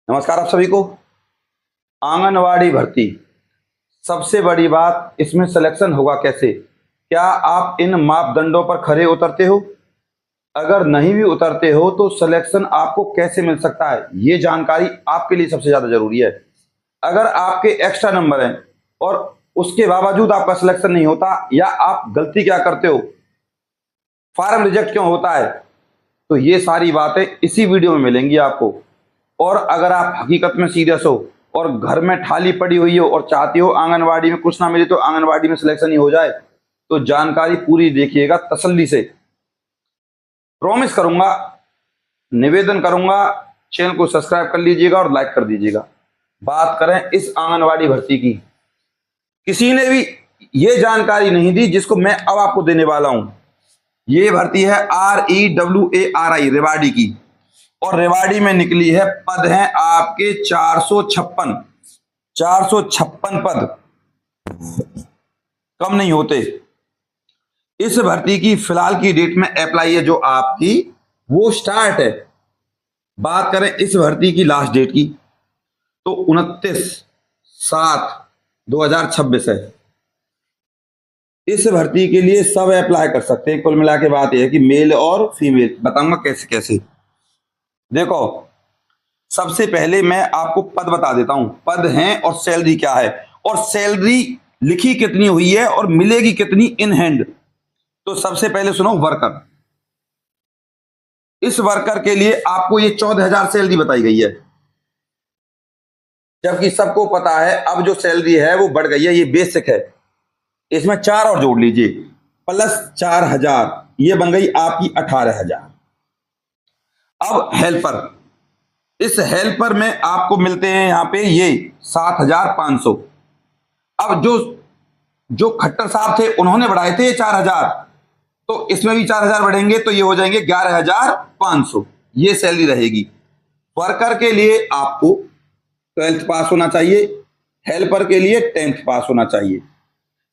नमस्कार आप सभी को। आंगनवाड़ी भर्ती, सबसे बड़ी बात इसमें सिलेक्शन होगा कैसे? क्या आप इन मापदंडों पर खरे उतरते हो? अगर नहीं भी उतरते हो तो सिलेक्शन आपको कैसे मिल सकता है, ये जानकारी आपके लिए सबसे ज्यादा जरूरी है। अगर आपके एक्स्ट्रा नंबर हैं और उसके बावजूद आपका सिलेक्शन नहीं होता, या आप गलती क्या करते हो, फॉर्म रिजेक्ट क्यों होता है, तो ये सारी बातें इसी वीडियो में मिलेंगी आपको। और अगर आप हकीकत में सीरियस हो और घर में थाली पड़ी हुई हो और चाहते हो आंगनवाड़ी में कुछ ना मिले तो आंगनवाड़ी में सिलेक्शन ही हो जाए, तो जानकारी पूरी देखिएगा तसल्ली से। प्रॉमिस करूंगा, निवेदन करूंगा, चैनल को सब्सक्राइब कर लीजिएगा और लाइक कर दीजिएगा। बात करें इस आंगनवाड़ी भर्ती की, किसी ने भी ये जानकारी नहीं दी जिसको मैं अब आपको देने वाला हूं। ये भर्ती है REWARI रेवाड़ी की, और रेवाड़ी में निकली है। पद हैं आपके 456 पद, कम नहीं होते। इस भर्ती की फिलहाल की डेट में अप्लाई है जो आपकी, वो स्टार्ट है। बात करें इस भर्ती की लास्ट डेट की, तो 29/7/2026 है। इस भर्ती के लिए सब अप्लाई कर सकते हैं। कुल मिला के बात यह है कि मेल और फीमेल, बताऊंगा कैसे कैसे। देखो, सबसे पहले मैं आपको पद बता देता हूं, पद हैं और सैलरी क्या है, और सैलरी लिखी कितनी हुई है और मिलेगी कितनी इन हैंड। तो सबसे पहले सुनो, वर्कर। इस वर्कर के लिए आपको ये 14,000 सैलरी बताई गई है, जबकि सबको पता है अब जो सैलरी है वो बढ़ गई है। ये बेसिक है, इसमें 4 और जोड़ लीजिए, +4,000, ये बन गई आपकी 18,000। अब हेल्पर, इस हेल्पर में आपको मिलते हैं यहां पे ये 7,500। अब जो खट्टर साहब थे उन्होंने बढ़ाए थे 4,000, तो इसमें भी 4,000 बढ़ेंगे तो ये हो जाएंगे 11,500। ये सैलरी रहेगी। वर्कर के लिए आपको 12th पास होना चाहिए, हेल्पर के लिए 10th पास होना चाहिए।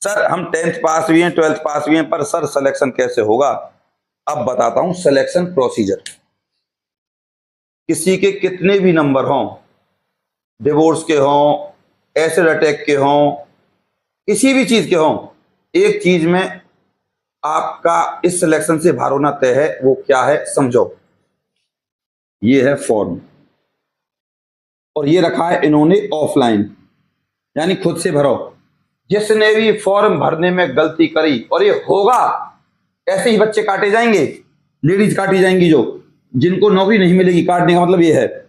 सर हम 10th पास भी हैं, 12th पास भी हैं, पर सर सिलेक्शन कैसे होगा? अब बताता हूं सिलेक्शन प्रोसीजर। किसी के कितने भी नंबर हों, डिवोर्स के हों, एसिड अटैक के हों, किसी भी चीज के हों, एक चीज में आपका इस सिलेक्शन से बाहर होना तय है। वो क्या है समझो, ये है फॉर्म, और ये रखा है इन्होंने ऑफलाइन, यानी खुद से भरो। जिसने भी फॉर्म भरने में गलती करी, और ये होगा, ऐसे ही बच्चे काटे जाएंगे, लेडीज काटी जाएंगी, जो जिनको नौकरी नहीं मिलेगी। काटने का मतलब ये है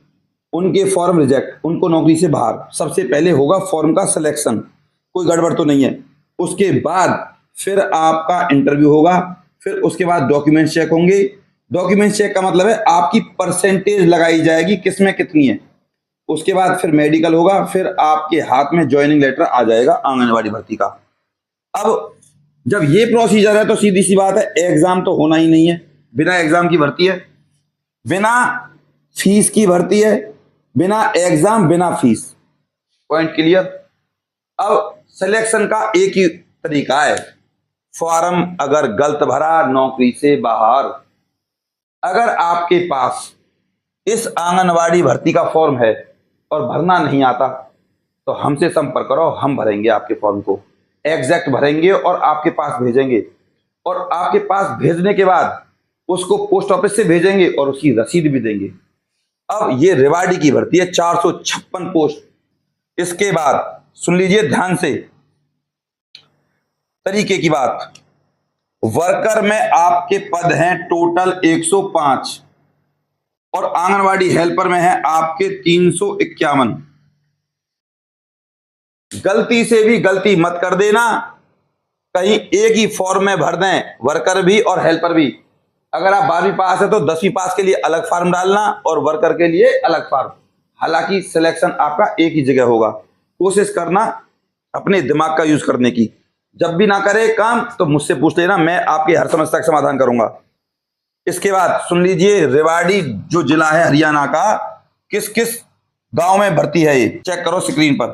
उनके फॉर्म रिजेक्ट, उनको नौकरी से बाहर। सबसे पहले होगा फॉर्म का सिलेक्शन, कोई गड़बड़ तो नहीं है। उसके बाद फिर आपका इंटरव्यू होगा, फिर उसके बाद डॉक्यूमेंट चेक होंगे। डॉक्यूमेंट चेक का मतलब है आपकी परसेंटेज लगाई जाएगी किसमें कितनी है। उसके बाद फिर मेडिकल होगा, फिर आपके हाथ में ज्वाइनिंग लेटर आ जाएगा आंगनवाड़ी भर्ती का। अब जब ये प्रोसीजर है तो सीधी सी बात है, एग्जाम तो होना ही नहीं है। बिना एग्जाम की भर्ती है, बिना फीस की भर्ती है, बिना एग्जाम बिना फीस। Point clear? अब सिलेक्शन का एक ही तरीका है, फॉर्म अगर गलत भरा नौकरी से बाहर। अगर आपके पास इस आंगनवाड़ी भर्ती का फॉर्म है और भरना नहीं आता, तो हमसे संपर्क करो, हम भरेंगे आपके फॉर्म को, एग्जैक्ट भरेंगे और आपके पास भेजेंगे। और आपके पास भेजने के बाद उसको पोस्ट ऑफिस से भेजेंगे और उसकी रसीद भी देंगे। अब ये रेवाड़ी की भर्ती है, 456 पोस्ट। इसके बाद सुन लीजिए ध्यान से तरीके की बात, वर्कर में आपके पद हैं टोटल 105, और आंगनवाड़ी हेल्पर में है आपके 351। गलती से भी गलती मत कर देना, कहीं एक ही फॉर्म में भर दें वर्कर भी और हेल्पर भी। अगर आप 12वीं पास है तो 10वीं पास के लिए अलग फॉर्म डालना और वर्कर के लिए अलग फॉर्म। हालांकि सिलेक्शन आपका एक ही जगह होगा। कोशिश करना अपने दिमाग का यूज करने की। जब भी ना करे काम तो मुझसे पूछ लेना, मैं आपकी हर समस्या का समाधान करूंगा। इसके बाद सुन लीजिए, रेवाड़ी जो जिला है हरियाणा का, किस किस गांव में भर्ती है ये चेक करो स्क्रीन पर।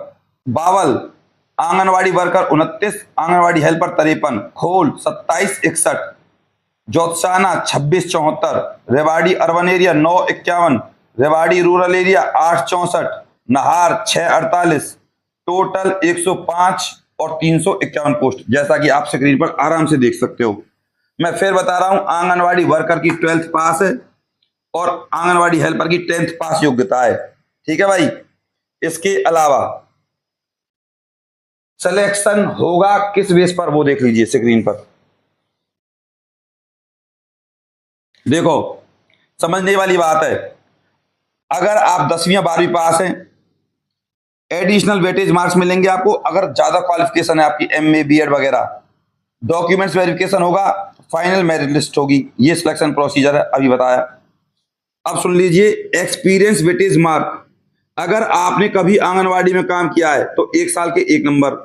बावल आंगनवाड़ी वर्कर 29, आंगनवाड़ी हेल्पर 53, खोल 2761, जोतसाना 2674, Rewari urban area 951, Rewari rural area 864, नाहार 648, टोटल 105 और 351 पोस्ट, जैसा कि आप स्क्रीन पर आराम से देख सकते हो। मैं फिर बता रहा हूं, आंगनवाड़ी वर्कर की 12th पास है और आंगनवाड़ी हेल्पर की 10th पास योग्यता है। ठीक है भाई। इसके अलावा सिलेक्शन होगा किस बेस पर, वो देख लीजिए स्क्रीन पर। देखो, समझने वाली बात है, अगर आप 10वीं या 12वीं पास हैं, एडिशनल वेटेज मार्क्स मिलेंगे आपको। अगर ज्यादा क्वालिफिकेशन है आपकी, एमए बीएड वगैरह, डॉक्यूमेंट्स वेरिफिकेशन होगा, फाइनल मेरिट लिस्ट होगी। ये सिलेक्शन प्रोसीजर है, अभी बताया। अब सुन लीजिए, एक्सपीरियंस वेटेज मार्क। अगर आपने कभी आंगनवाड़ी में काम किया है तो 1 साल के 1 नंबर,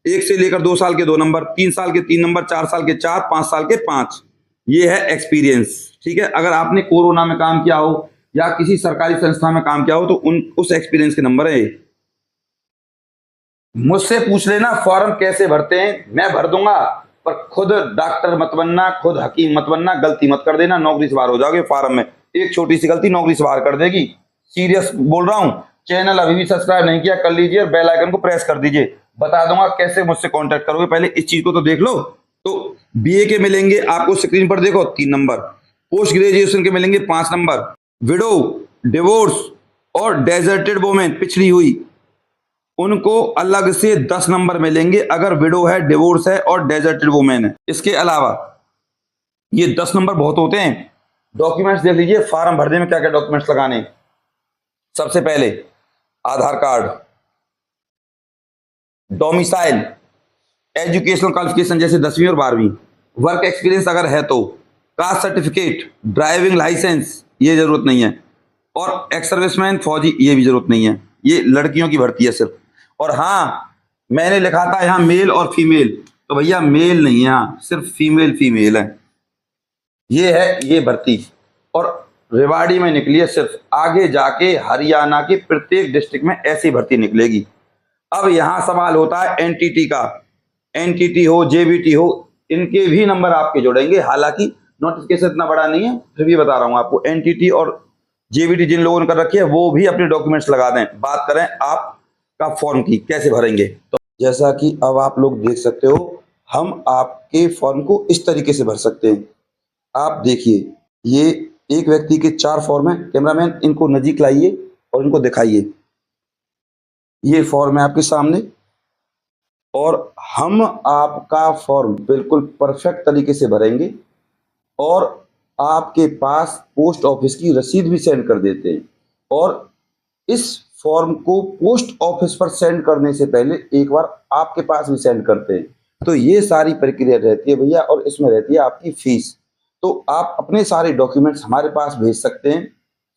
1 से लेकर 2 साल के 2 नंबर, 3 साल के 3 नंबर, 4 साल के 4, 5 साल के 5। ये है एक्सपीरियंस। ठीक है। अगर आपने कोरोना में काम किया हो या किसी सरकारी संस्था में काम किया हो तो उस एक्सपीरियंस के नंबर है। मुझसे पूछ लेना फॉर्म कैसे भरते हैं, मैं भर दूंगा, पर खुद डॉक्टर मत बनना, खुद हकीम मत बनना, गलती मत कर देना, नौकरी से बाहर हो जाओगे। फॉर्म में एक छोटी सी गलती नौकरी से बाहर कर देगी। सीरियस बोल रहा हूं। चैनल अभी भी सब्सक्राइब नहीं किया, कर लीजिए, बेल आइकन को प्रेस कर दीजिए। बता दूंगा कैसे मुझसे कांटेक्ट करोगे, पहले इस चीज को तो देख लो। तो बीए के मिलेंगे आपको, स्क्रीन पर देखो 3 नंबर, पोस्ट ग्रेजुएशन के मिलेंगे 5 नंबर, विडो, डिवोर्स और डेजर्टेड वोमेन, पिछड़ी हुई, उनको अलग से 10 नंबर मिलेंगे, अगर विडो है, डिवोर्स है और डेजर्टेड वुमेन है। इसके अलावा ये 10 नंबर बहुत होते हैं। डॉक्यूमेंट्स देख लीजिए, फॉर्म भरने में क्या क्या डॉक्यूमेंट्स लगाने। सबसे पहले आधार कार्ड, डोमिसाइल, एजुकेशनल क्वालिफिकेशन जैसे 10वीं और 12वीं, वर्क एक्सपीरियंस अगर है तो, कास्ट सर्टिफिकेट, ड्राइविंग लाइसेंस, ये जरूरत नहीं है, और एक्स सर्विसमैन, फौजी, ये भी जरूरत नहीं है। ये लड़कियों की भर्ती है सिर्फ। और हाँ, मैंने लिखा था यहाँ मेल और फीमेल, तो भैया मेल नहीं है यहाँ, सिर्फ फीमेल है। ये है ये भर्ती, और रेवाड़ी में निकली है सिर्फ। आगे जाके हरियाणा के प्रत्येक डिस्ट्रिक्ट में ऐसी भर्ती निकलेगी। अब यहाँ सवाल होता है एनटीटी का, एनटीटी हो, जेबीटी हो, इनके भी नंबर आपके जोड़ेंगे। हालांकि नोटिफिकेशन इतना बड़ा नहीं है, फिर भी बता रहा हूँ आपको। एनटीटी और जेबीटी जिन लोगों ने कर रखी है वो भी अपने डॉक्यूमेंट्स लगा दें। बात करें आपका फॉर्म की कैसे भरेंगे, तो जैसा कि अब आप लोग देख सकते हो, हम आपके फॉर्म को इस तरीके से भर सकते हैं। आप देखिए, ये एक व्यक्ति के 4 फॉर्म है। कैमरामैन इनको नजीक लाइए और इनको दिखाइए। ये फॉर्म है आपके सामने, और हम आपका फॉर्म बिल्कुल परफेक्ट तरीके से भरेंगे और आपके पास पोस्ट ऑफिस की रसीद भी सेंड कर देते हैं। और इस फॉर्म को पोस्ट ऑफिस पर सेंड करने से पहले एक बार आपके पास भी सेंड करते हैं। तो ये सारी प्रक्रिया रहती है भैया, और इसमें रहती है आपकी फीस। तो आप अपने सारे डॉक्यूमेंट्स हमारे पास भेज सकते हैं,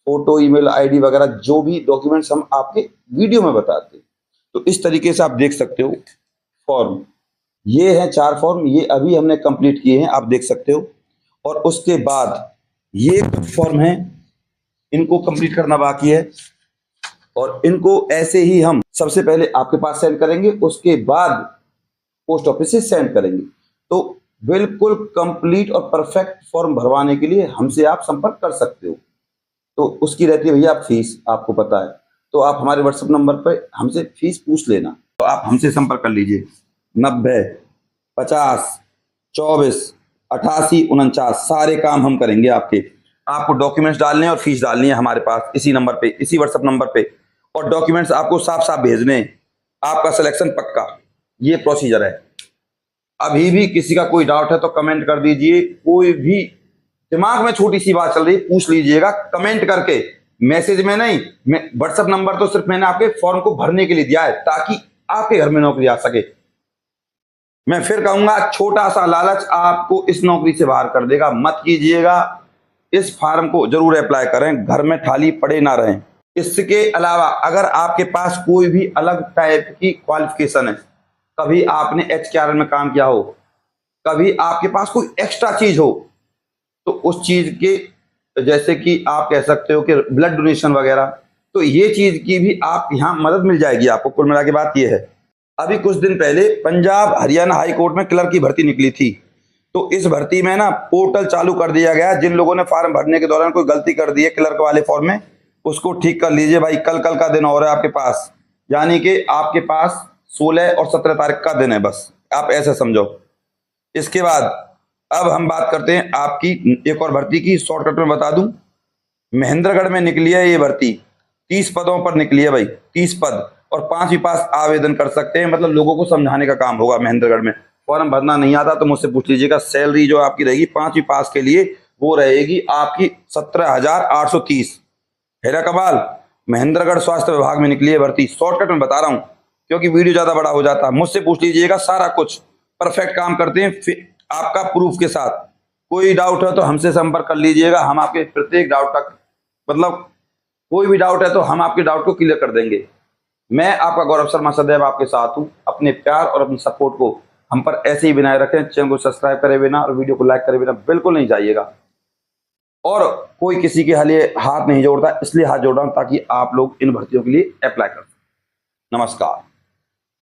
फोटो, ईमेल आईडी वगैरह, जो भी डॉक्यूमेंट्स हम आपके वीडियो में बताते हैं। तो इस तरीके से आप देख सकते हो फॉर्म। ये है 4 फॉर्म, ये अभी हमने कंप्लीट किए हैं, आप देख सकते हो। और उसके बाद ये कुछ फॉर्म हैं, इनको कंप्लीट करना बाकी है, और इनको ऐसे ही हम सबसे पहले आपके पास सेंड करेंगे, उसके बाद पोस्ट ऑफिस से सेंड करेंगे। तो बिल्कुल कंप्लीट और परफेक्ट फॉर्म भरवाने के लिए हमसे आप संपर्क कर सकते हो। तो उसकी रहती है भैया फीस, आपको पता है। तो आप हमारे व्हाट्सएप नंबर पर हमसे फीस पूछ लेना। तो आप हमसे संपर्क कर लीजिए 90 50 24 88 49। सारे काम हम करेंगे आपके। आपको डॉक्यूमेंट्स डालने हैं और फीस डालनी है हमारे पास, इसी नंबर पे, इसी व्हाट्सएप नंबर पे। और डॉक्यूमेंट्स आपको साफ साफ भेजने हैं, आपका सिलेक्शन पक्का। ये प्रोसीजर है। अभी भी किसी का कोई डाउट है तो कमेंट कर दीजिए। कोई भी दिमाग में छोटी सी बात चल रही पूछ लीजिएगा कमेंट करके, मैसेज में नहीं। मैं व्हाट्सएप नंबर तो सिर्फ मैंने आपके फॉर्म को भरने के लिए दिया है, ताकि आपके घर में नौकरी आ सके। मैं फिर कहूंगा, छोटा सा लालच आपको इस नौकरी से बाहर कर देगा, मत कीजिएगा। इस फॉर्म को जरूर अप्लाई करें, घर में खाली पड़े ना रहें। इसके अलावा अगर आपके पास कोई भी अलग टाइप की क्वालिफिकेशन है, कभी आपने HKRL में काम किया हो, कभी आपके पास कोई एक्स्ट्रा चीज हो, तो उस चीज के, जैसे कि आप कह सकते हो कि ब्लड डोनेशन वगैरह, तो ये चीज की भी आप यहाँ मदद मिल जाएगी आपको। कुल मिला के बात ये है। अभी कुछ दिन पहले पंजाब हरियाणा हाई कोर्ट में क्लर्क की भर्ती निकली थी। तो इस भर्ती में ना पोर्टल चालू कर दिया गया। जिन लोगों ने फॉर्म भरने के दौरान कोई गलती कर दी है क्लर्क वाले फॉर्म में, उसको ठीक कर लीजिए भाई। कल का दिन और है आपके पास, यानी कि आपके पास 16 और 17 तारीख का दिन है, बस आप ऐसे समझो। इसके बाद अब हम बात करते हैं आपकी एक और भर्ती की, शॉर्टकट में बता दूं। महेंद्रगढ़ में निकली है ये भर्ती, 30 पदों पर निकली है भाई, 30 पद, और 5वीं पास आवेदन कर सकते हैं। मतलब लोगों को समझाने का काम होगा महेंद्रगढ़ में। फॉर्म भरना नहीं आता तो मुझसे पूछ लीजिएगा। सैलरी जो आपकी रहेगी 5वीं पास के लिए वो रहेगी आपकी 17,830। हेरा कमाल, महेंद्रगढ़ स्वास्थ्य विभाग में निकली है भर्ती। शॉर्टकट में बता रहा हूँ क्योंकि वीडियो ज्यादा बड़ा हो जाता है। मुझसे पूछ लीजिएगा, सारा कुछ परफेक्ट काम करते हैं फिर आपका प्रूफ के साथ। कोई डाउट है तो हमसे संपर्क कर लीजिएगा, हम आपके प्रत्येक डाउट का मतलब कोई भी डाउट है तो हम आपके डाउट को क्लियर कर देंगे। मैं आपका गौरव शर्मा सदैव आपके साथ हूँ। अपने प्यार और अपनी सपोर्ट को हम पर ऐसे ही बनाए रखें। चैनल को सब्सक्राइब करे बिना और वीडियो को लाइक करे बिना बिल्कुल नहीं जाइएगा। और कोई किसी के लिए हाथ नहीं जोड़ता, इसलिए हाथ जोड़ रहा हूं ताकि आप लोग इन भर्तियों के लिए अप्लाई कर सकें। नमस्कार।